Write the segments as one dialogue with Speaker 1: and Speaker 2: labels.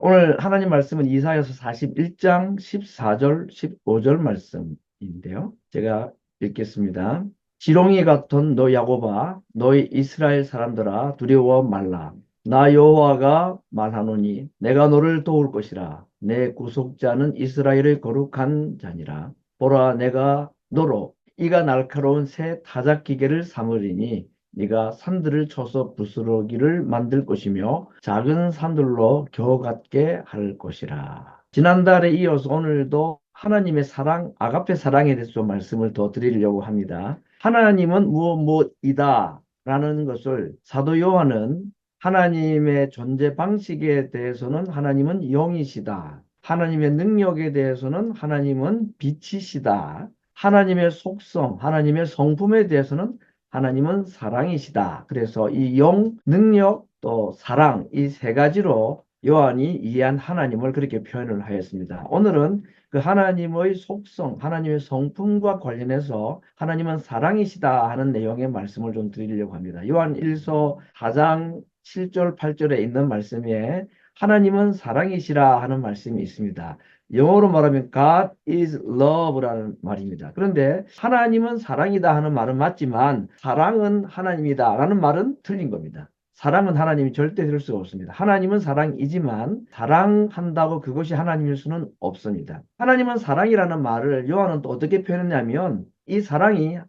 Speaker 1: 오늘 하나님 말씀은 이사야서 41장 14절, 15절 말씀인데요. 제가 읽겠습니다. 지렁이 같은 너 야곱아, 너희 이스라엘 사람들아 두려워 말라. 나 여호와가 말하노니 내가 너를 도울 것이라. 내 구속자는 이스라엘의 거룩한 자니라. 보라, 내가 너로 이가 날카로운 새 타작기계를 삼으리니 네가 산들을 쳐서 부스러기를 만들 것이며 작은 산들로 겨우 같게 할 것이라. 지난달에 이어서 오늘도 하나님의 사랑, 아가페 사랑에 대해서 좀 말씀을 더 드리려고 합니다. 하나님은 무엇이다 라는 것을 사도 요한은 하나님의 존재 방식에 대해서는 하나님은 영이시다. 하나님의 능력에 대해서는 하나님은 빛이시다. 하나님의 속성, 하나님의 성품에 대해서는 하나님은 사랑이시다. 그래서 이 영, 능력, 또 사랑 이 세 가지로 요한이 이해한 하나님을 그렇게 표현을 하였습니다. 오늘은 그 하나님의 속성, 하나님의 성품과 관련해서 하나님은 사랑이시다 하는 내용의 말씀을 좀 드리려고 합니다. 요한 1서 4장 7절, 8절에 있는 말씀에 하나님은 사랑이시라 하는 말씀이 있습니다. 영어로 말하면 God is love라는 말입니다. 그런데 하나님은 사랑이다 하는 말은 맞지만 사랑은 하나님이다 라는 말은 틀린 겁니다. 사랑은 하나님이 절대 될 수가 없습니다. 하나님은 사랑이지만 사랑한다고 그것이 하나님일 수는 없습니다. 하나님은 사랑이라는 말을 요한은 또 어떻게 표현했냐면 이 사랑이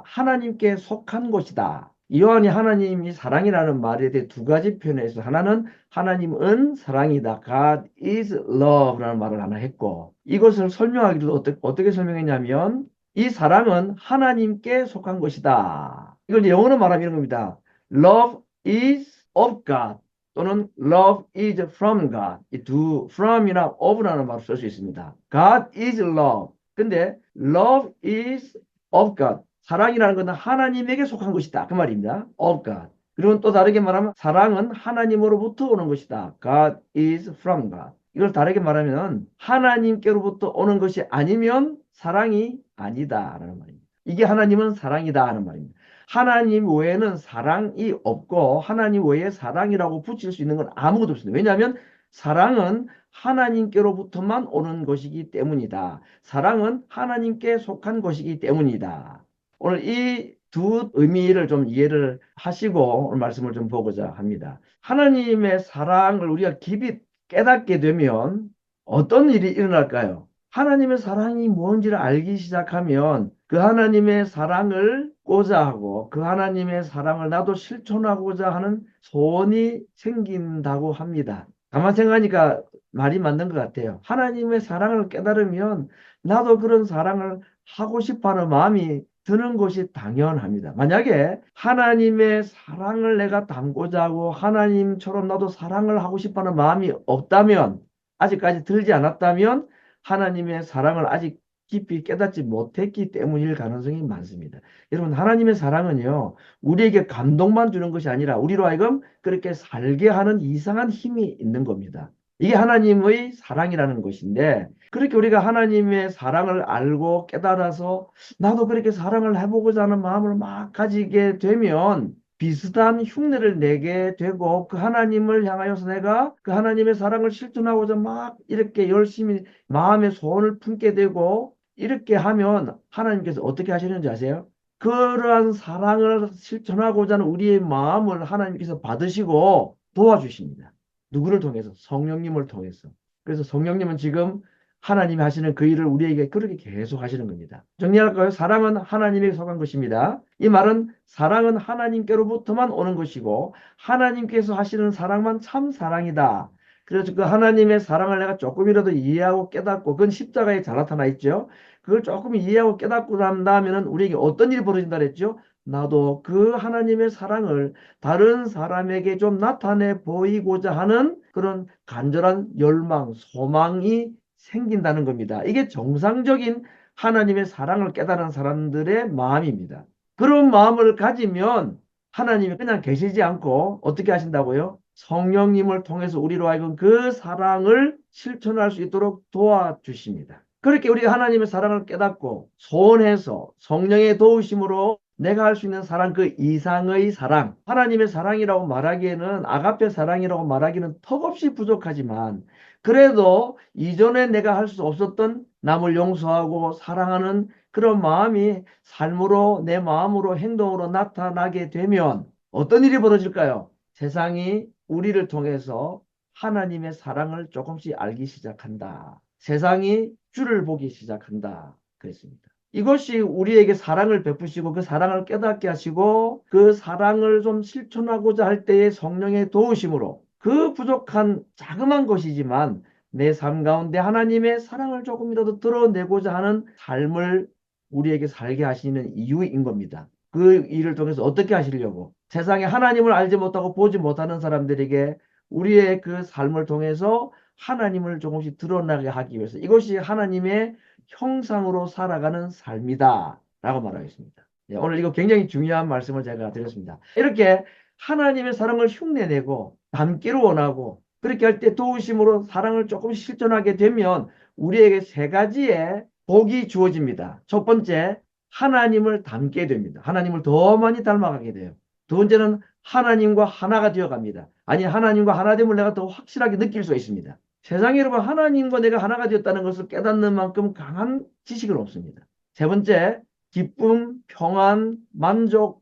Speaker 1: 하나님께 속한 것이다. 요한이 하나님이 사랑이라는 말에 대해 두 가지 표현해서 하나는 하나님은 사랑이다. God is love라는 말을 하나 했고 이것을 설명하기도 어떻게 설명했냐면 이 사랑은 하나님께 속한 것이다. 이걸 이제 영어로 말하면 이런 겁니다. Love is of God 또는 Love is from God. 이 두 from이나 of라는 말을 쓸 수 있습니다. God is love. 근데 Love is of God. 사랑이라는 것은 하나님에게 속한 것이다. 그 말입니다. Of God. 그리고 또 다르게 말하면 사랑은 하나님으로부터 오는 것이다. God is from God. 이걸 다르게 말하면 하나님께로부터 오는 것이 아니면 사랑이 아니다라는 말입니다. 이게 하나님은 사랑이다 하는 말입니다. 하나님 외에는 사랑이 없고 하나님 외에 사랑이라고 붙일 수 있는 건 아무것도 없습니다. 왜냐하면 사랑은 하나님께로부터만 오는 것이기 때문이다. 사랑은 하나님께 속한 것이기 때문이다. 오늘 이 두 의미를 좀 이해를 하시고 오늘 말씀을 좀 보고자 합니다. 하나님의 사랑을 우리가 깊이 깨닫게 되면 어떤 일이 일어날까요? 하나님의 사랑이 뭔지를 알기 시작하면 그 하나님의 사랑을 고자 하고 그 하나님의 사랑을 나도 실천하고자 하는 소원이 생긴다고 합니다. 가만 생각하니까 말이 맞는 것 같아요. 하나님의 사랑을 깨달으면 나도 그런 사랑을 하고 싶어하는 마음이 드는 것이 당연합니다. 만약에 하나님의 사랑을 내가 담고자 하고 하나님처럼 나도 사랑을 하고 싶어하는 마음이 없다면 아직까지 들지 않았다면 하나님의 사랑을 아직 깊이 깨닫지 못했기 때문일 가능성이 많습니다. 여러분 하나님의 사랑은요 우리에게 감동만 주는 것이 아니라 우리로 하여금 그렇게 살게 하는 이상한 힘이 있는 겁니다. 이게 하나님의 사랑이라는 것인데 그렇게 우리가 하나님의 사랑을 알고 깨달아서 나도 그렇게 사랑을 해보고자 하는 마음을 막 가지게 되면 비슷한 흉내를 내게 되고 그 하나님을 향하여서 내가 그 하나님의 사랑을 실천하고자 막 이렇게 열심히 마음의 소원을 품게 되고 이렇게 하면 하나님께서 어떻게 하시는지 아세요? 그러한 사랑을 실천하고자 하는 우리의 마음을 하나님께서 받으시고 도와주십니다. 누구를 통해서? 성령님을 통해서. 그래서 성령님은 지금 하나님이 하시는 그 일을 우리에게 그렇게 계속 하시는 겁니다. 정리할까요? 사랑은 하나님에게 속한 것입니다. 이 말은 사랑은 하나님께로부터만 오는 것이고 하나님께서 하시는 사랑만 참 사랑이다. 그래서 그 하나님의 사랑을 내가 조금이라도 이해하고 깨닫고 그건 십자가에 잘 나타나 있죠. 그걸 조금 이해하고 깨닫고 난 다음에는 우리에게 어떤 일이 벌어진다 그랬죠? 나도 그 하나님의 사랑을 다른 사람에게 좀 나타내 보이고자 하는 그런 간절한 열망, 소망이 생긴다는 겁니다. 이게 정상적인 하나님의 사랑을 깨달은 사람들의 마음입니다. 그런 마음을 가지면 하나님이 그냥 계시지 않고 어떻게 하신다고요? 성령님을 통해서 우리로 하여금 그 사랑을 실천할 수 있도록 도와주십니다. 그렇게 우리가 하나님의 사랑을 깨닫고 소원해서 성령의 도우심으로 내가 할 수 있는 사랑 그 이상의 사랑, 하나님의 사랑이라고 말하기에는 아가페 사랑이라고 말하기는 턱없이 부족하지만 그래도 이전에 내가 할 수 없었던 남을 용서하고 사랑하는 그런 마음이 삶으로 내 마음으로 행동으로 나타나게 되면 어떤 일이 벌어질까요? 세상이 우리를 통해서 하나님의 사랑을 조금씩 알기 시작한다. 세상이 주를 보기 시작한다. 그랬습니다. 이것이 우리에게 사랑을 베푸시고 그 사랑을 깨닫게 하시고 그 사랑을 좀 실천하고자 할 때의 성령의 도우심으로 그 부족한 자그마한 것이지만 내 삶 가운데 하나님의 사랑을 조금이라도 드러내고자 하는 삶을 우리에게 살게 하시는 이유인 겁니다. 그 일을 통해서 어떻게 하시려고? 세상에 하나님을 알지 못하고 보지 못하는 사람들에게 우리의 그 삶을 통해서 하나님을 조금씩 드러나게 하기 위해서 이것이 하나님의 형상으로 살아가는 삶이다 라고 말하겠습니다. 네, 오늘 이거 굉장히 중요한 말씀을 제가 드렸습니다. 이렇게 하나님의 사랑을 흉내내고 담기를 원하고 그렇게 할 때 도우심으로 사랑을 조금씩 실천하게 되면 우리에게 세 가지의 복이 주어집니다. 첫 번째, 하나님을 닮게 됩니다. 하나님을 더 많이 닮아가게 돼요. 두 번째는 하나님과 하나가 되어갑니다. 아니, 하나님과 하나됨을 내가 더 확실하게 느낄 수 있습니다. 세상에 여러분 하나님과 내가 하나가 되었다는 것을 깨닫는 만큼 강한 지식은 없습니다. 세 번째, 기쁨, 평안, 만족,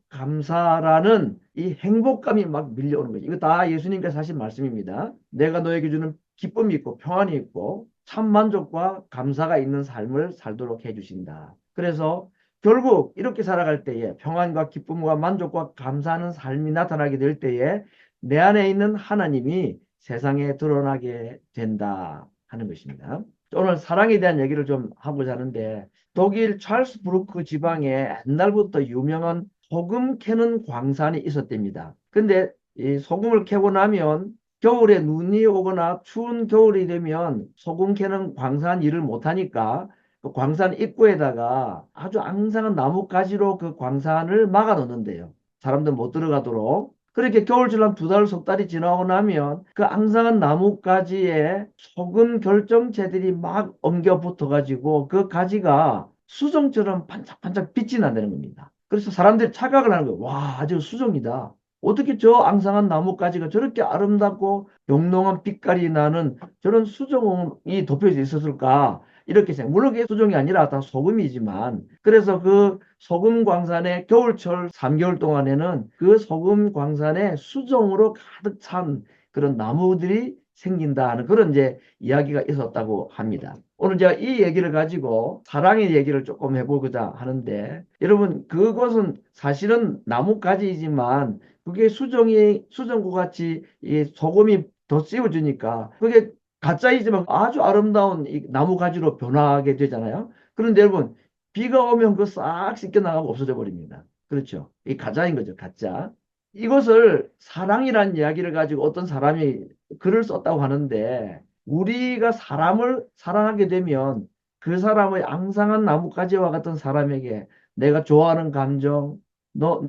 Speaker 1: 감사라는 이 행복감이 막 밀려오는 거죠. 이거 다 예수님께서 하신 말씀입니다. 내가 너에게 주는 기쁨이 있고 평안이 있고 참 만족과 감사가 있는 삶을 살도록 해주신다. 그래서 결국 이렇게 살아갈 때에 평안과 기쁨과 만족과 감사하는 삶이 나타나게 될 때에 내 안에 있는 하나님이 세상에 드러나게 된다 하는 것입니다. 오늘 사랑에 대한 얘기를 좀 하고자 하는데 독일 찰스부르크 지방에 옛날부터 유명한 소금 캐는 광산이 있었답니다. 근데 이 소금을 캐고 나면 겨울에 눈이 오거나 추운 겨울이 되면 소금 캐는 광산 일을 못하니까 그 광산 입구에다가 아주 앙상한 나뭇가지로 그 광산을 막아 놓는데요. 사람들 못 들어가도록. 그렇게 겨울질 한 두 달, 석 달이 지나고 나면 그 앙상한 나뭇가지에 소금 결정체들이 막 엉겨 붙어가지고 그 가지가 수정처럼 반짝반짝 빛이 난다는 겁니다. 그래서 사람들이 착각을 하는 거예요. 와, 아주 수정이다. 어떻게 저 앙상한 나뭇가지가 저렇게 아름답고 영롱한 빛깔이 나는 저런 수정이 덮여져 있었을까? 이렇게 생각. 물론 그게 수정이 아니라 다 소금이지만 그래서 그 소금 광산의 겨울철 3개월 동안에는 그 소금 광산에 수정으로 가득 찬 그런 나무들이 생긴다 하는 그런 이제 이야기가 있었다고 합니다. 오늘 제가 이 얘기를 가지고 사랑의 얘기를 조금 해보고자 하는데 여러분 그것은 사실은 나뭇가지이지만 그게 수정구 같이 이 소금이 더 씌워주니까 그게 가짜이지만 아주 아름다운 이 나무 가지로 변하게 되잖아요. 그런데 여러분, 비가 오면 그 싹 씻겨나가고 없어져 버립니다. 그렇죠. 이 가짜인 거죠, 가짜. 이것을 사랑이라는 이야기를 가지고 어떤 사람이 글을 썼다고 하는데, 우리가 사람을 사랑하게 되면 그 사람의 앙상한 나뭇가지와 같은 사람에게 내가 좋아하는 감정,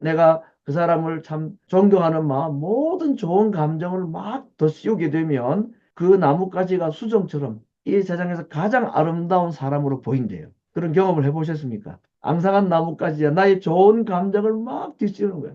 Speaker 1: 내가 그 사람을 참 존경하는 마음, 모든 좋은 감정을 막 더 씌우게 되면 그 나뭇가지가 수정처럼 이 세상에서 가장 아름다운 사람으로 보인대요. 그런 경험을 해보셨습니까? 앙상한 나뭇가지야 나의 좋은 감정을 막 뒤씌우는 거야.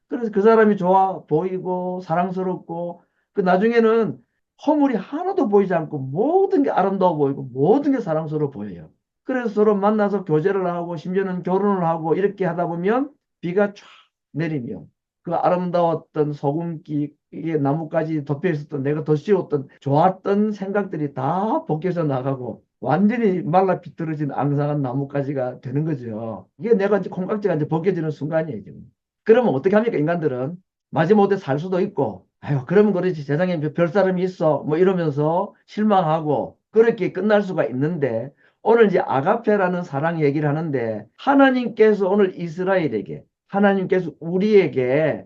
Speaker 1: 그래서 그 사람이 좋아 보이고 사랑스럽고 그 나중에는 허물이 하나도 보이지 않고 모든 게 아름다워 보이고 모든 게 사랑스러워 보여요. 그래서 서로 만나서 교제를 하고 심지어는 결혼을 하고 이렇게 하다 보면 비가 쫙 내리며 그 아름다웠던 소금기 이게 나뭇가지 덮여 있었던 내가 더 씌웠던 좋았던 생각들이 다 벗겨져 나가고 완전히 말라 비틀어진 앙상한 나뭇가지가 되는 거죠. 이게 내가 이제 콩깍지가 이제 벗겨지는 순간이에요, 지금. 그러면 어떻게 합니까? 인간들은 마지못해 살 수도 있고, 아유, 그러면 그렇지. 세상에 별 사람이 있어. 뭐 이러면서 실망하고 그렇게 끝날 수가 있는데 오늘 이제 아가페라는 사랑 얘기를 하는데 하나님께서 오늘 이스라엘에게 하나님께서 우리에게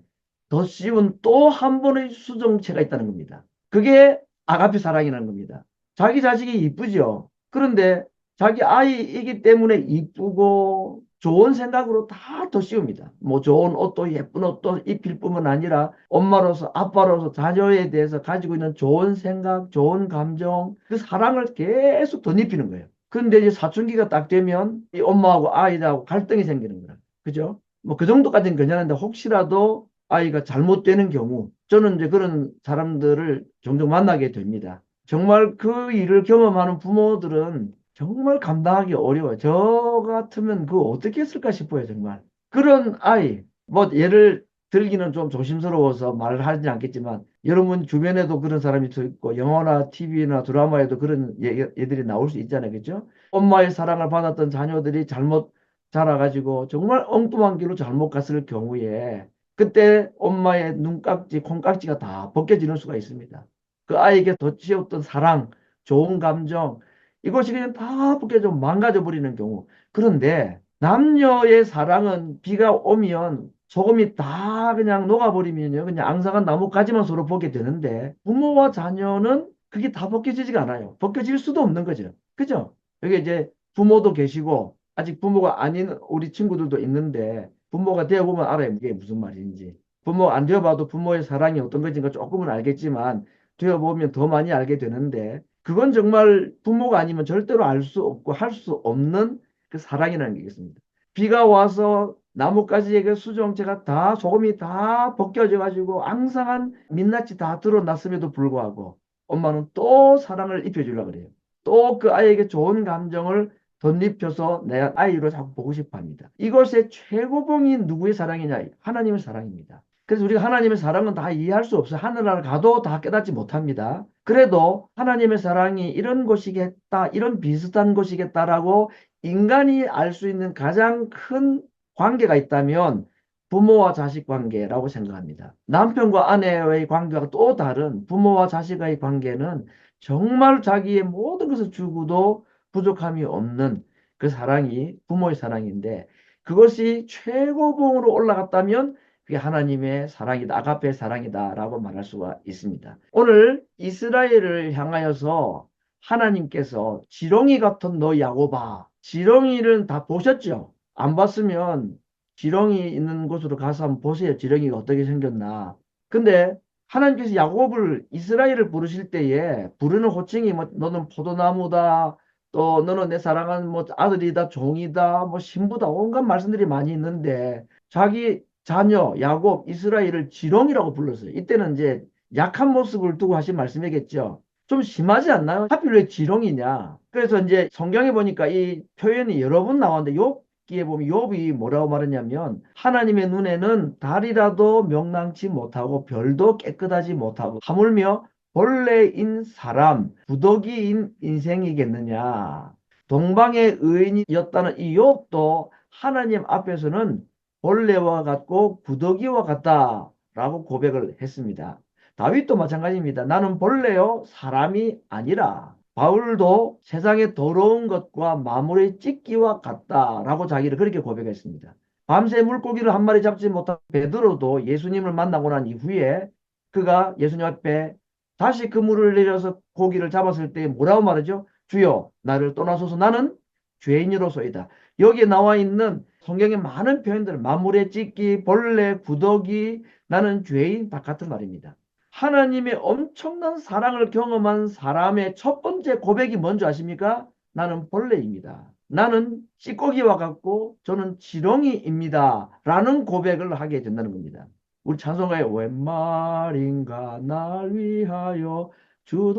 Speaker 1: 더 씌운 또 한 번의 수정체가 있다는 겁니다. 그게 아가페 사랑이라는 겁니다. 자기 자식이 이쁘죠. 그런데 자기 아이이기 때문에 이쁘고 좋은 생각으로 다 더 씌웁니다. 뭐 좋은 옷도 예쁜 옷도 입힐 뿐만 아니라 엄마로서 아빠로서 자녀에 대해서 가지고 있는 좋은 생각, 좋은 감정, 그 사랑을 계속 덧입히는 거예요. 근데 이제 사춘기가 딱 되면 이 엄마하고 아이하고 갈등이 생기는 거예요. 그죠? 뭐 그 정도까지는 괜찮은데 혹시라도 아이가 잘못되는 경우 저는 이제 그런 사람들을 종종 만나게 됩니다. 정말 그 일을 경험하는 부모들은 정말 감당하기 어려워요. 저 같으면 그거 어떻게 했을까 싶어요, 정말. 그런 아이, 뭐 예를 들기는 좀 조심스러워서 말을 하지 않겠지만 여러분 주변에도 그런 사람이 있고 영화나 TV나 드라마에도 그런 얘들이 나올 수 있잖아요. 그죠? 엄마의 사랑을 받았던 자녀들이 잘못 자라가지고 정말 엉뚱한 길로 잘못 갔을 경우에 그때 엄마의 눈깍지, 콩깍지가 다 벗겨지는 수가 있습니다. 그 아이에게 덧씌웠던 사랑, 좋은 감정, 이것이 그냥 다 벗겨져 망가져 버리는 경우. 그런데 남녀의 사랑은 비가 오면 소금이 다 그냥 녹아버리면요. 그냥 앙상한 나뭇가지만 서로 보게 되는데 부모와 자녀는 그게 다 벗겨지지가 않아요. 벗겨질 수도 없는 거죠. 그죠? 여기 이제 부모도 계시고 아직 부모가 아닌 우리 친구들도 있는데 부모가 되어보면 알아요. 이게 무슨 말인지. 부모 안 되어봐도 부모의 사랑이 어떤 건지가 조금은 알겠지만 되어보면 더 많이 알게 되는데 그건 정말 부모가 아니면 절대로 알 수 없고 할 수 없는 그 사랑이라는 게 있습니다. 비가 와서 나뭇가지에게 수정체가 다 소금이 다 벗겨져 가지고 앙상한 민낯이 다 드러났음에도 불구하고 엄마는 또 사랑을 입혀주려고 그래요. 또 그 아이에게 좋은 감정을 덧입혀서 내 아이로 자꾸 보고 싶어 합니다. 이것의 최고봉이 누구의 사랑이냐? 하나님의 사랑입니다. 그래서 우리가 하나님의 사랑은 다 이해할 수 없어요. 하늘나라 가도 다 깨닫지 못합니다. 그래도 하나님의 사랑이 이런 것이겠다, 이런 비슷한 것이겠다라고 인간이 알 수 있는 가장 큰 관계가 있다면 부모와 자식 관계라고 생각합니다. 남편과 아내의 관계가 또 다른 부모와 자식의 관계는 정말 자기의 모든 것을 주고도 부족함이 없는 그 사랑이 부모의 사랑인데 그것이 최고봉으로 올라갔다면 그게 하나님의 사랑이다, 아가페의 사랑이다라고 말할 수가 있습니다. 오늘 이스라엘을 향하여서 하나님께서 지렁이 같은 너 야곱아, 지렁이를 다 보셨죠? 안 봤으면 지렁이 있는 곳으로 가서 한번 보세요. 지렁이가 어떻게 생겼나. 근데 하나님께서 야곱을 이스라엘을 부르실 때에 부르는 호칭이 뭐 너는 포도나무다, 또 너는 내 사랑하는 뭐 아들이다, 종이다, 뭐 신부다, 온갖 말씀들이 많이 있는데 자기 자녀 야곱 이스라엘을 지렁이라고 불렀어요. 이때는 이제 약한 모습을 두고 하신 말씀이겠죠. 좀 심하지 않나요? 하필 왜 지렁이냐? 그래서 이제 성경에 보니까 이 표현이 여러 번 나왔는데 욥기에 보면 욥이 뭐라고 말했냐면 하나님의 눈에는 달이라도 명랑치 못하고 별도 깨끗하지 못하고 하물며 본래인 사람, 구더기인 인생이겠느냐. 동방의 의인이었다는 이 욥도 하나님 앞에서는 본래와 같고 구더기와 같다라고 고백을 했습니다. 다윗도 마찬가지입니다. 나는 본래요 사람이 아니라 바울도 세상의 더러운 것과 마물의 찢기와 같다라고 자기를 그렇게 고백했습니다. 밤새 물고기를 한 마리 잡지 못한 베드로도 예수님을 만나고 난 이후에 그가 예수님 앞에 다시 그물을 내려서 고기를 잡았을 때 뭐라고 말하죠? 주여 나를 떠나소서 나는 죄인으로소이다. 여기에 나와 있는 성경의 많은 표현들 만물의 찢기, 벌레, 구더기, 나는 죄인 다 같은 말입니다. 하나님의 엄청난 사랑을 경험한 사람의 첫 번째 고백이 뭔지 아십니까? 나는 벌레입니다. 나는 찌꺼기와 같고 저는 지렁이입니다. 라는 고백을 하게 된다는 겁니다. 우리 찬송가에 웬 말인가 날 위하여 주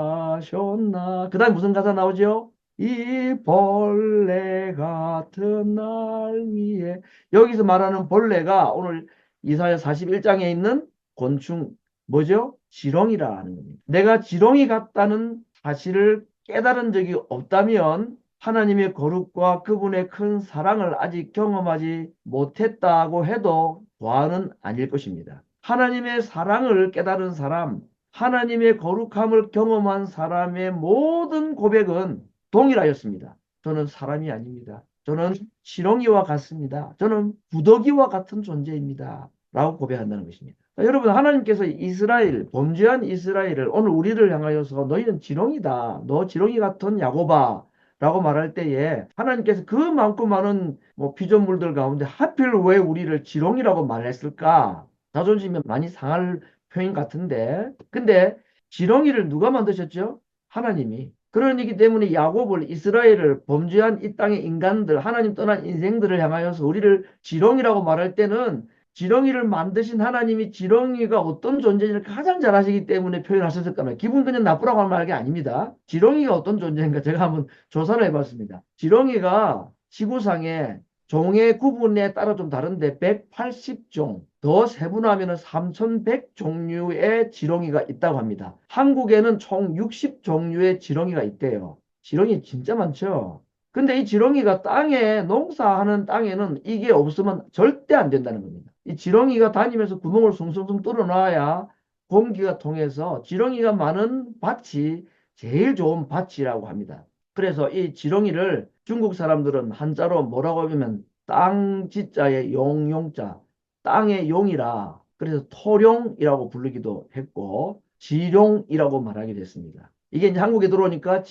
Speaker 1: 돌아가셨나. 그 다음에 무슨 가사 나오죠? 이 벌레 같은 날 위에. 여기서 말하는 벌레가 오늘 이사야 41장에 있는 곤충 뭐죠? 지렁이라는 겁니다. 내가 지렁이 같다는 사실을 깨달은 적이 없다면 하나님의 거룩과 그분의 큰 사랑을 아직 경험하지 못했다고 해도 과언은 아닐 것입니다. 하나님의 사랑을 깨달은 사람, 하나님의 거룩함을 경험한 사람의 모든 고백은 동일하였습니다. 저는 사람이 아닙니다. 저는 지렁이와 같습니다. 저는 구더기와 같은 존재입니다. 라고 고백한다는 것입니다. 여러분, 하나님께서 이스라엘, 범죄한 이스라엘을 오늘 우리를 향하여서 너희는 지렁이다. 너 지렁이 같은 야곱아. 라고 말할 때에 하나님께서 그 많고 많은 뭐 피조물들 가운데 하필 왜 우리를 지렁이라고 말했을까? 자존심이 많이 상할 표현 같은데. 근데 지렁이를 누가 만드셨죠? 하나님이. 그러기 때문에 야곱을 이스라엘을 범죄한 이 땅의 인간들, 하나님 떠난 인생들을 향하여서 우리를 지렁이라고 말할 때는 지렁이를 만드신 하나님이 지렁이가 어떤 존재인지를 가장 잘 아시기 때문에 표현하셨을 겁니다. 기분 그냥 나쁘라고 하는 말이 아닙니다. 지렁이가 어떤 존재인가 제가 한번 조사를 해봤습니다. 지렁이가 지구상에 종의 구분에 따라 좀 다른데 180종, 더 세분화하면 3100종류의 지렁이가 있다고 합니다. 한국에는 총 60종류의 지렁이가 있대요. 지렁이 진짜 많죠? 근데 이 지렁이가 땅에 농사하는 땅에는 이게 없으면 절대 안 된다는 겁니다. 이 지렁이가 다니면서 구멍을 숭숭숭 뚫어놔야 공기가 통해서 지렁이가 많은 밭이 제일 좋은 밭이라고 합니다. 그래서 이 지렁이를 중국 사람들은 한자로 뭐라고 하면 땅 지자의 용용자, 땅의 용이라 그래서 토룡이라고 부르기도 했고 지룡이라고 말하게 됐습니다. 이게 이제 한국에 들어오니까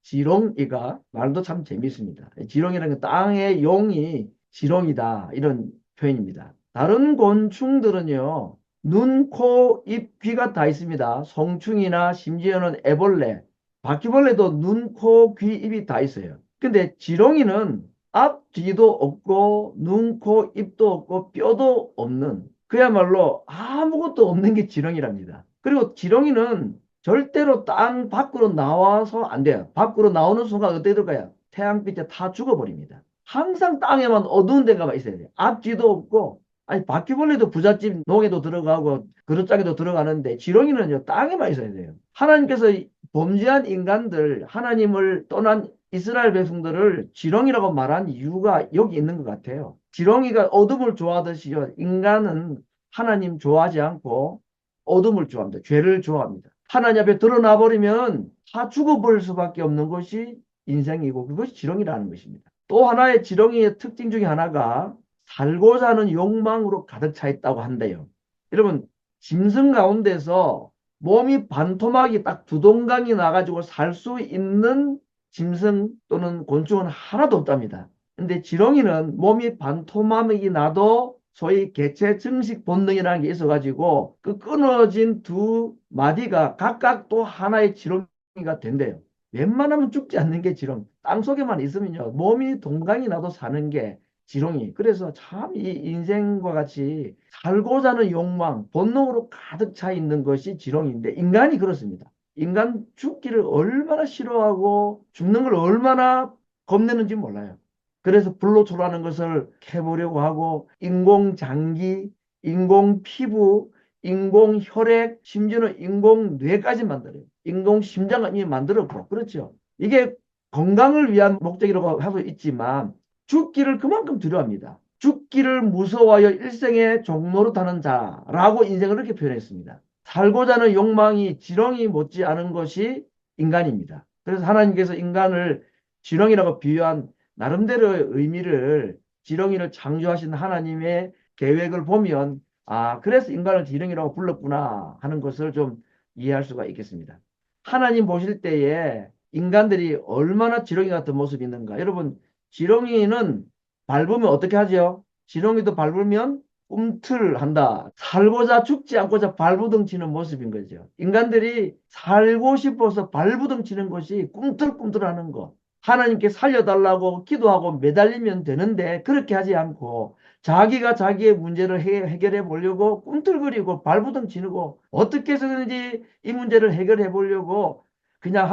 Speaker 1: 지렁이가 말도 참 재밌습니다. 지렁이라는 게 땅의 용이 지렁이다 이런 표현입니다. 다른 곤충들은요. 눈, 코, 입, 귀가 다 있습니다. 송충이나 심지어는 애벌레, 바퀴벌레도 눈, 코, 귀, 입이 다 있어요. 근데 지렁이는 앞, 뒤도 없고 눈, 코, 입도 없고 뼈도 없는 그야말로 아무것도 없는 게 지렁이랍니다. 그리고 지렁이는 절대로 땅 밖으로 나와서 안 돼요. 밖으로 나오는 순간 어떻게 될까요? 태양빛에 다 죽어버립니다. 항상 땅에만 어두운 데가 있어야 돼요. 앞, 뒤도 없고 아니 바퀴벌레도 부잣집 농에도 들어가고 그릇장에도 들어가는데 지렁이는요 땅에만 있어야 돼요. 하나님께서 범죄한 인간들 하나님을 떠난 이스라엘 백성들을 지렁이라고 말한 이유가 여기 있는 것 같아요. 지렁이가 어둠을 좋아하듯이요. 인간은 하나님 좋아하지 않고 어둠을 좋아합니다. 죄를 좋아합니다. 하나님 앞에 드러나 버리면 다 죽어버릴 수밖에 없는 것이 인생이고 그것이 지렁이라는 것입니다. 또 하나의 지렁이의 특징 중에 하나가 살고자 하는 욕망으로 가득 차 있다고 한대요. 여러분 짐승 가운데서 몸이 반토막이 딱 두 동강이 나가지고 살 수 있는 짐승 또는 곤충은 하나도 없답니다. 근데 지렁이는 몸이 반토막이 나도 소위 개체 증식 본능이라는 게 있어가지고 그 끊어진 두 마디가 각각 또 하나의 지렁이가 된대요. 웬만하면 죽지 않는 게 지렁이. 땅속에만 있으면요. 몸이 동강이 나도 사는 게 지렁이. 그래서 참 이 인생과 같이 살고자 하는 욕망, 본능으로 가득 차 있는 것이 지렁이인데 인간이 그렇습니다. 인간 죽기를 얼마나 싫어하고 죽는 걸 얼마나 겁내는지 몰라요. 그래서 불로초라는 것을 캐보려고 하고 인공장기, 인공피부, 인공혈액, 심지어는 인공뇌까지 만들어요. 인공심장을 이미 만들었고 그렇죠. 이게 건강을 위한 목적이라고 하고 있지만 죽기를 그만큼 두려워합니다. 죽기를 무서워하여 일생의 종노릇하는 자라고 인생을 이렇게 표현했습니다. 살고자 하는 욕망이 지렁이 못지 않은 것이 인간입니다. 그래서 하나님께서 인간을 지렁이라고 비유한 나름대로의 의미를 지렁이를 창조하신 하나님의 계획을 보면 아 그래서 인간을 지렁이라고 불렀구나 하는 것을 좀 이해할 수가 있겠습니다. 하나님 보실 때에 인간들이 얼마나 지렁이 같은 모습이 있는가. 여러분 지렁이는 밟으면 어떻게 하죠? 지렁이도 밟으면 꿈틀한다. 살고자 죽지 않고자 발부둥 치는 모습인 거죠. 인간들이 살고 싶어서 발부둥 치는 것이 꿈틀꿈틀하는 것. 하나님께 살려달라고 기도하고 매달리면 되는데 그렇게 하지 않고 자기가 자기의 문제를 해결해 보려고 꿈틀거리고 발부둥 치고 어떻게 해서든지 이 문제를 해결해 보려고 그냥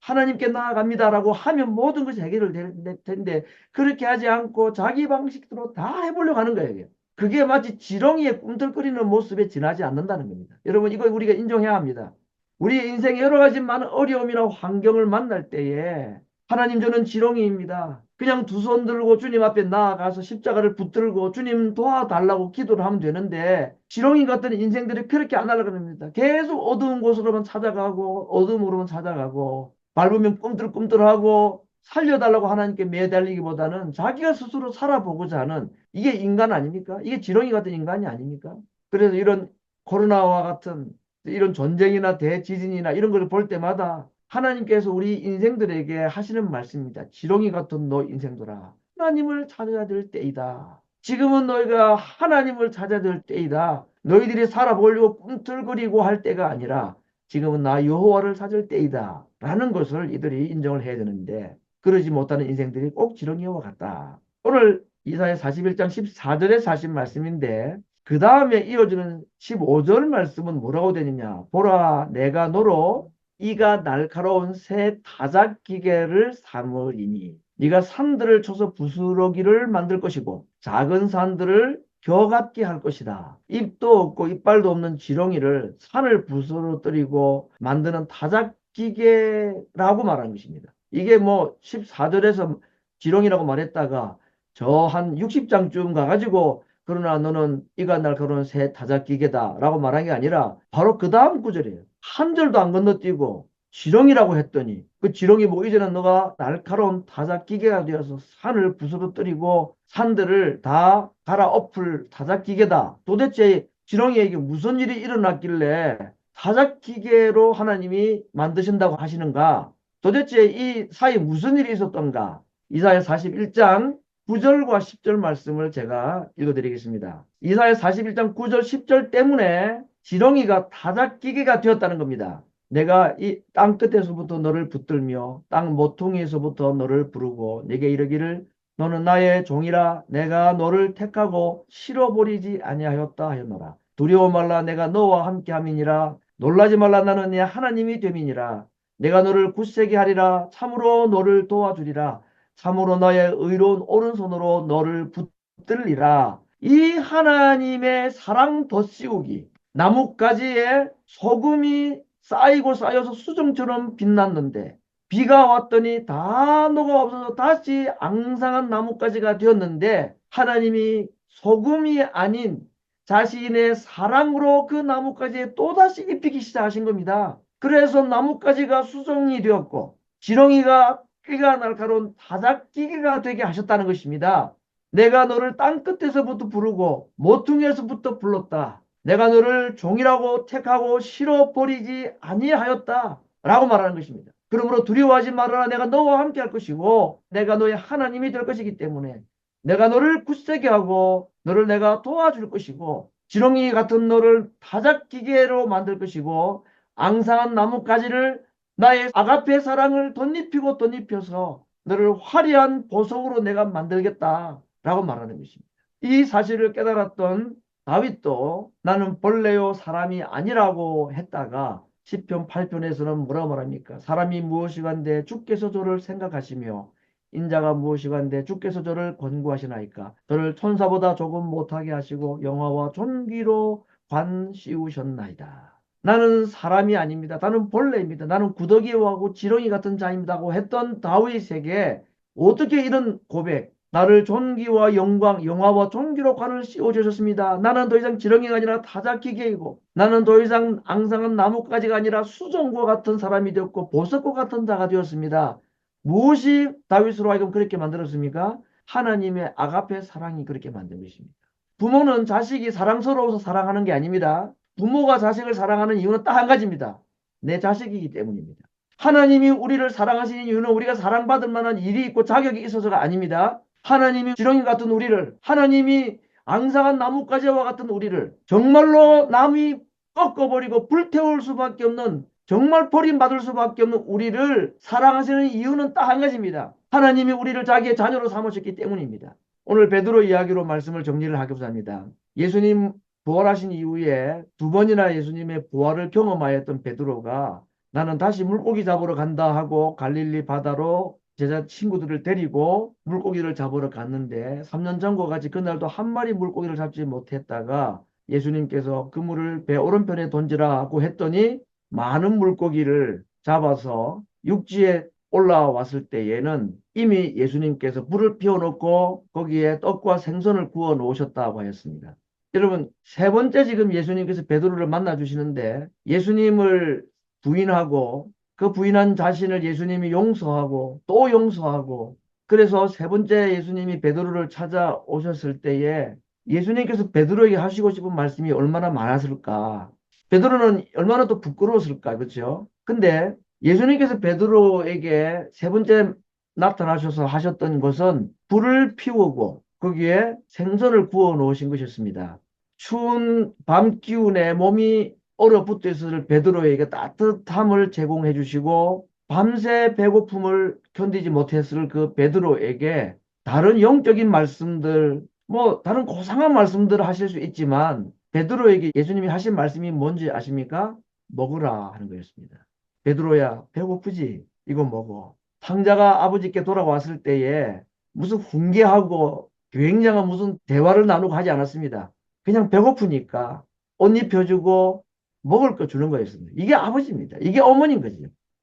Speaker 1: 하나님께 나아갑니다라고 하면 모든 것이 해결될 텐데 그렇게 하지 않고 자기 방식대로 다 해보려고 하는 거예요. 그게 마치 지렁이의 꿈틀거리는 모습에 지나지 않는다는 겁니다. 여러분 이거 우리가 인정해야 합니다. 우리의 인생에 여러 가지 많은 어려움이나 환경을 만날 때에 하나님 저는 지렁이입니다. 그냥 두 손 들고 주님 앞에 나아가서 십자가를 붙들고 주님 도와달라고 기도를 하면 되는데 지렁이 같은 인생들이 그렇게 안 하려고 합니다. 계속 어두운 곳으로만 찾아가고 어둠으로만 찾아가고 밟으면 꿈틀꿈틀하고 살려달라고 하나님께 매달리기보다는 자기가 스스로 살아보고자 하는 이게 인간 아닙니까? 이게 지렁이 같은 인간이 아닙니까? 그래서 이런 코로나와 같은 이런 전쟁이나 대지진이나 이런 걸 볼 때마다 하나님께서 우리 인생들에게 하시는 말씀입니다. 지렁이 같은 너 인생들아. 하나님을 찾아야 될 때이다. 지금은 너희가 하나님을 찾아야 될 때이다. 너희들이 살아보려고 꿈틀거리고 할 때가 아니라 지금은 나 여호와를 찾을 때이다 라는 것을 이들이 인정을 해야 되는데 그러지 못하는 인생들이 꼭 지렁이와 같다. 오늘 이사야 41장 14절에 사신 말씀인데 그 다음에 이어지는 15절 말씀은 뭐라고 되느냐. 보라 내가 너로 이가 날카로운 새 타작기계를 삼으리니 네가 산들을 쳐서 부스러기를 만들 것이고 작은 산들을 겨 같게 할 것이다. 입도 없고 이빨도 없는 지렁이를 산을 부스러뜨리고 만드는 타작기계라고 말하는 것입니다. 이게 뭐 14절에서 지렁이라고 말했다가 저 한 60장쯤 가가지고 그러나 너는 이가 날카로운 새 타작기계다라고 말한 게 아니라 바로 그 다음 구절이에요. 한 절도 안 건너뛰고 지렁이라고 했더니 그 지렁이 뭐 이제는 너가 날카로운 타작기계가 되어서 산을 부스러뜨리고 산들을 다 갈아엎을 타작기계다. 도대체 지렁이에게 무슨 일이 일어났길래 타작기계로 하나님이 만드신다고 하시는가? 도대체 이 사이에 무슨 일이 있었던가? 이사야 41장 9절과 10절 말씀을 제가 읽어드리겠습니다. 이사야 41장 9절 10절 때문에 지렁이가 타작기계가 되었다는 겁니다. 내가 이 땅 끝에서부터 너를 붙들며 땅 모퉁이에서부터 너를 부르고 내게 이르기를 너는 나의 종이라 내가 너를 택하고 실어버리지 아니하였다 하였노라. 두려워 말라 내가 너와 함께함이니라. 놀라지 말라 나는 네 하나님이 됨이니라. 내가 너를 굳세게 하리라. 참으로 너를 도와주리라. 참으로 너의 의로운 오른손으로 너를 붙들리라. 이 하나님의 사랑 덧씌우기. 나뭇가지에 소금이 쌓이고 쌓여서 수정처럼 빛났는데 비가 왔더니 다 녹아 없어서 다시 앙상한 나뭇가지가 되었는데 하나님이 소금이 아닌 자신의 사랑으로 그 나뭇가지에 또다시 입히기 시작하신 겁니다. 그래서 나뭇가지가 수정이 되었고 지렁이가 끼가 날카로운 타작기계가 되게 하셨다는 것입니다. 내가 너를 땅 끝에서부터 부르고 모퉁이에서부터 불렀다. 내가 너를 종이라고 택하고 실어버리지 아니하였다 라고 말하는 것입니다. 그러므로 두려워하지 말아라. 내가 너와 함께 할 것이고 내가 너의 하나님이 될 것이기 때문에 내가 너를 굳세게 하고 너를 내가 도와줄 것이고 지렁이 같은 너를 타작기계로 만들 것이고 앙상한 나뭇가지를 나의 아가페 사랑을 덧입히고 덧입혀서 너를 화려한 보석으로 내가 만들겠다 라고 말하는 것입니다. 이 사실을 깨달았던 다윗도 나는 벌레요 사람이 아니라고 했다가 시편 8편에서는 뭐라고 말합니까? 사람이 무엇이간데 주께서 저를 생각하시며 인자가 무엇이간데 주께서 저를 권고하시나이까? 저를 천사보다 조금 못하게 하시고 영화와 존귀로 관 씌우셨나이다. 나는 사람이 아닙니다. 나는 벌레입니다. 나는 구더기하고 지렁이 같은 자입니다고 했던 다윗에게 어떻게 이런 고백, 나를 존귀와 영광, 영화와 존귀로 관을 씌워주셨습니다. 나는 더 이상 지렁이가 아니라 타작기계이고 나는 더 이상 앙상한 나뭇가지가 아니라 수정과 같은 사람이 되었고 보석과 같은 자가 되었습니다. 무엇이 다윗으로 하여금 그렇게 만들었습니까? 하나님의 아가페 사랑이 그렇게 만든 것입니다. 부모는 자식이 사랑스러워서 사랑하는 게 아닙니다. 부모가 자식을 사랑하는 이유는 딱 한 가지입니다. 내 자식이기 때문입니다. 하나님이 우리를 사랑하시는 이유는 우리가 사랑받을 만한 일이 있고 자격이 있어서가 아닙니다. 하나님이 지렁이 같은 우리를, 하나님이 앙상한 나뭇가지와 같은 우리를 정말로 남이 꺾어버리고 불태울 수밖에 없는 정말 버림받을 수밖에 없는 우리를 사랑하시는 이유는 딱 한 가지입니다. 하나님이 우리를 자기의 자녀로 삼으셨기 때문입니다. 오늘 베드로 이야기로 말씀을 정리를 하고자 합니다. 예수님 부활하신 이후에 두 번이나 예수님의 부활을 경험하였던 베드로가 나는 다시 물고기 잡으러 간다 하고 갈릴리 바다로 제자 친구들을 데리고 물고기를 잡으러 갔는데 3년 전과 같이 그날도 한 마리 물고기를 잡지 못했다가 예수님께서 그물을 배 오른편에 던지라고 했더니 많은 물고기를 잡아서 육지에 올라왔을 때에는 이미 예수님께서 불을 피워놓고 거기에 떡과 생선을 구워 놓으셨다고 하였습니다. 여러분, 세 번째 지금 예수님께서 베드로를 만나 주시는데 예수님을 부인하고 그 부인한 자신을 예수님이 용서하고 또 용서하고 그래서 세 번째 예수님이 베드로를 찾아오셨을 때에 예수님께서 베드로에게 하시고 싶은 말씀이 얼마나 많았을까. 베드로는 얼마나 또 부끄러웠을까. 그렇죠? 근데 예수님께서 베드로에게 세 번째 나타나셔서 하셨던 것은 불을 피우고 거기에 생선을 구워 놓으신 것이었습니다. 추운 밤 기운에 몸이 얼어붙어 있을 베드로에게 따뜻함을 제공해 주시고 밤새 배고픔을 견디지 못했을 그 베드로에게 다른 영적인 말씀들, 뭐 다른 고상한 말씀들을 하실 수 있지만 베드로에게 예수님이 하신 말씀이 뭔지 아십니까? 먹으라 하는 거였습니다. 베드로야, 배고프지? 이거 먹어. 탕자가 아버지께 돌아왔을 때에 무슨 훈계하고 굉장한 무슨 대화를 나누고 하지 않았습니다. 그냥 배고프니까 옷 입혀주고 먹을 거 주는 거였습니다. 이게 아버지입니다. 이게 어머니인 거죠.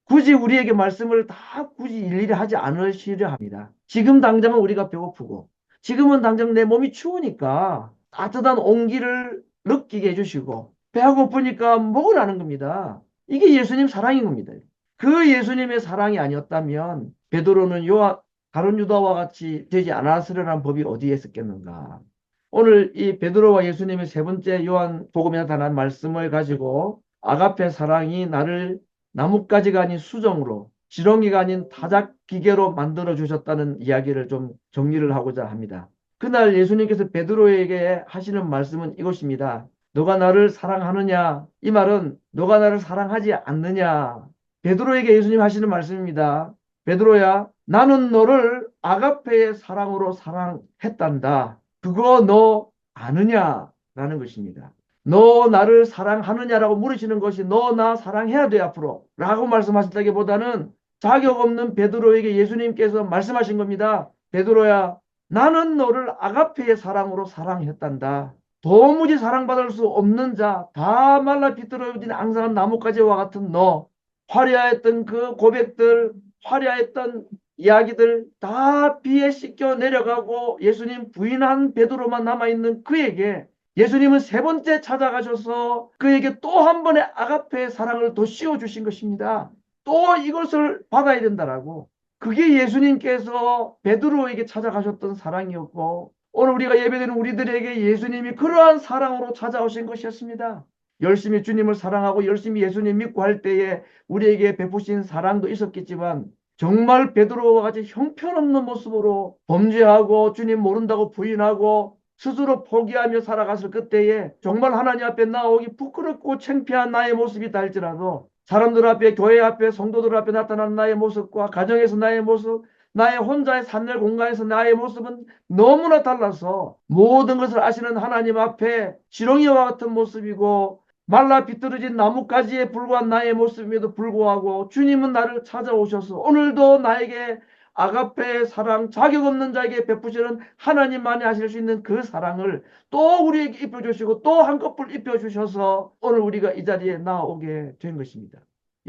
Speaker 1: 굳이 우리에게 말씀을 다 굳이 일일이 하지 않으시려 합니다. 지금 당장은 우리가 배고프고 지금은 당장 내 몸이 추우니까 따뜻한 온기를 느끼게 해주시고 배가 고프니까 먹으라는 겁니다. 이게 예수님 사랑인 겁니다. 그 예수님의 사랑이 아니었다면 베드로는 다른 유다와 같이 되지 않았으려는 법이 어디에 있었겠는가. 오늘 이 베드로와 예수님의 세 번째 요한복음에 나타난 말씀을 가지고 아가페 사랑이 나를 나뭇가지가 아닌 수정으로 지렁이가 아닌 타작 기계로 만들어 주셨다는 이야기를 좀 정리를 하고자 합니다. 그날 예수님께서 베드로에게 하시는 말씀은 이것입니다. 너가 나를 사랑하느냐? 이 말은 너가 나를 사랑하지 않느냐? 베드로에게 예수님 하시는 말씀입니다. 베드로야, 나는 너를 아가페의 사랑으로 사랑했단다. 그거 너 아느냐? 라는 것입니다. 너 나를 사랑하느냐라고 물으시는 것이 너 나 사랑해야 돼 앞으로 라고 말씀하셨다기보다는 자격 없는 베드로에게 예수님께서 말씀하신 겁니다. 베드로야, 나는 너를 아가페의 사랑으로 사랑했단다. 도무지 사랑받을 수 없는 자, 다 말라 비틀어진 앙상한 나뭇가지와 같은 너, 화려했던 그 고백들, 화려했던 이야기들 다 비에 씻겨 내려가고 예수님 부인한 베드로만 남아있는 그에게 예수님은 세 번째 찾아가셔서 그에게 또 한 번의 아가페의 사랑을 더 씌워주신 것입니다. 또 이것을 받아야 된다라고. 그게 예수님께서 베드로에게 찾아가셨던 사랑이었고 오늘 우리가 예배드리는 우리들에게 예수님이 그러한 사랑으로 찾아오신 것이었습니다. 열심히 주님을 사랑하고 열심히 예수님 믿고 할 때에 우리에게 베푸신 사랑도 있었겠지만 정말 베드로와 같이 형편없는 모습으로 범죄하고 주님 모른다고 부인하고 스스로 포기하며 살아갔을 그때에 정말 하나님 앞에 나오기 부끄럽고 창피한 나의 모습이다 할지라도 사람들 앞에 교회 앞에 성도들 앞에 나타난 나의 모습과 가정에서 나의 모습 나의 혼자의 산날 공간에서 나의 모습은 너무나 달라서 모든 것을 아시는 하나님 앞에 지렁이와 같은 모습이고 말라 비틀어진 나뭇가지에 불과한 나의 모습임에도 불구하고 주님은 나를 찾아오셔서 오늘도 나에게 아가페의 사랑, 자격 없는 자에게 베푸시는 하나님만이 하실 수 있는 그 사랑을 또 우리에게 입혀주시고 또 한꺼풀 입혀주셔서 오늘 우리가 이 자리에 나오게 된 것입니다.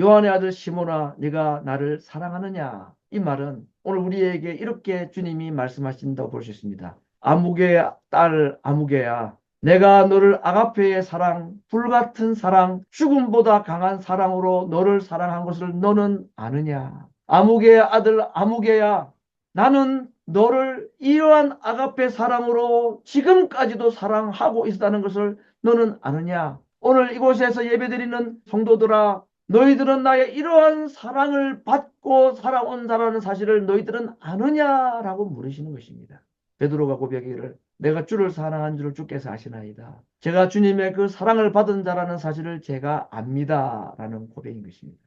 Speaker 1: 요한의 아들 시몬아, 네가 나를 사랑하느냐? 이 말은 오늘 우리에게 이렇게 주님이 말씀하신다고 볼 수 있습니다. 아무개의 딸 아무개야, 내가 너를 아가페의 사랑, 불같은 사랑, 죽음보다 강한 사랑으로 너를 사랑한 것을 너는 아느냐? 아무개의 아들 아무개야, 나는 너를 이러한 아가페 사랑으로 지금까지도 사랑하고 있다는 것을 너는 아느냐? 오늘 이곳에서 예배드리는 성도들아, 너희들은 나의 이러한 사랑을 받고 살아온 자라는 사실을 너희들은 아느냐라고 물으시는 것입니다. 베드로가 고백하기를 내가 주를 사랑한 줄을 주께서 아시나이다. 제가 주님의 그 사랑을 받은 자라는 사실을 제가 압니다라는 고백인 것입니다.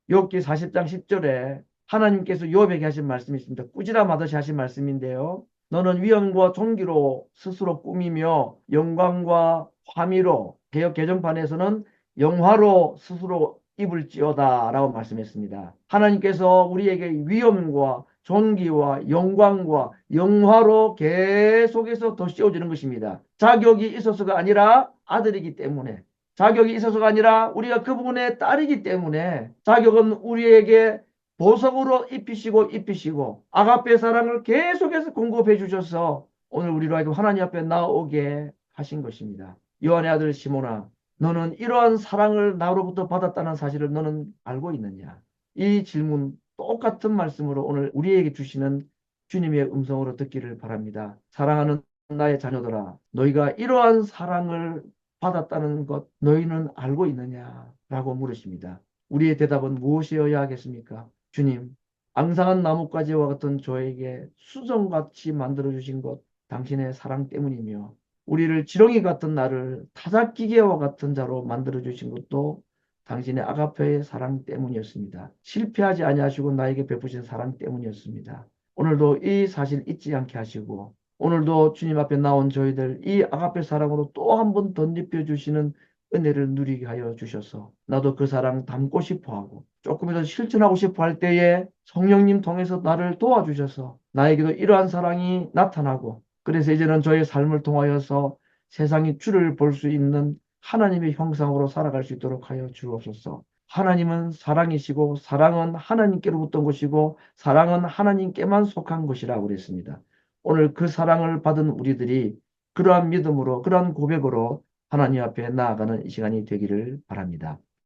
Speaker 1: 욥기 40장 10절에 하나님께서 욥에게 하신 말씀이 있습니다. 꾸지람하듯이 하신 말씀인데요. 너는 위엄과 존귀로 스스로 꾸미며 영광과 화미로, 개역 개정판에서는 영화로 스스로 입을지어다 라고 말씀했습니다. 하나님께서 우리에게 위엄과 존귀와 영광과 영화로 계속해서 더 씌워주는 것입니다. 자격이 있어서가 아니라 아들이기 때문에, 자격이 있어서가 아니라 우리가 그분의 딸이기 때문에 자격은 우리에게 보석으로 입히시고 아가페 사랑을 계속해서 공급해 주셔서 오늘 우리로 하여금 하나님 앞에 나오게 하신 것입니다. 요한의 아들 시몬아, 너는 이러한 사랑을 나로부터 받았다는 사실을 너는 알고 있느냐? 이 질문 똑같은 말씀으로 오늘 우리에게 주시는 주님의 음성으로 듣기를 바랍니다. 사랑하는 나의 자녀들아, 너희가 이러한 사랑을 받았다는 것 너희는 알고 있느냐? 라고 물으십니다. 우리의 대답은 무엇이어야 하겠습니까? 주님, 앙상한 나뭇가지와 같은 저에게 수정같이 만들어주신 것 당신의 사랑 때문이며 우리를 지렁이 같은 나를 타작기계와 같은 자로 만들어 주신 것도 당신의 아가페의 사랑 때문이었습니다. 실패하지 아니하시고 나에게 베푸신 사랑 때문이었습니다. 오늘도 이 사실 잊지 않게 하시고 오늘도 주님 앞에 나온 저희들 이 아가페 사랑으로 또 한 번 덧입혀 주시는 은혜를 누리게 하여 주셔서 나도 그 사랑 담고 싶어 하고 조금이라도 실천하고 싶어 할 때에 성령님 통해서 나를 도와주셔서 나에게도 이러한 사랑이 나타나고 그래서 이제는 저의 삶을 통하여서 세상이 주를 볼 수 있는 하나님의 형상으로 살아갈 수 있도록 하여 주옵소서. 하나님은 사랑이시고 사랑은 하나님께로부터 온 것이고 사랑은 하나님께만 속한 것이라고 그랬습니다. 오늘 그 사랑을 받은 우리들이 그러한 믿음으로 그러한 고백으로 하나님 앞에 나아가는 이 시간이 되기를 바랍니다.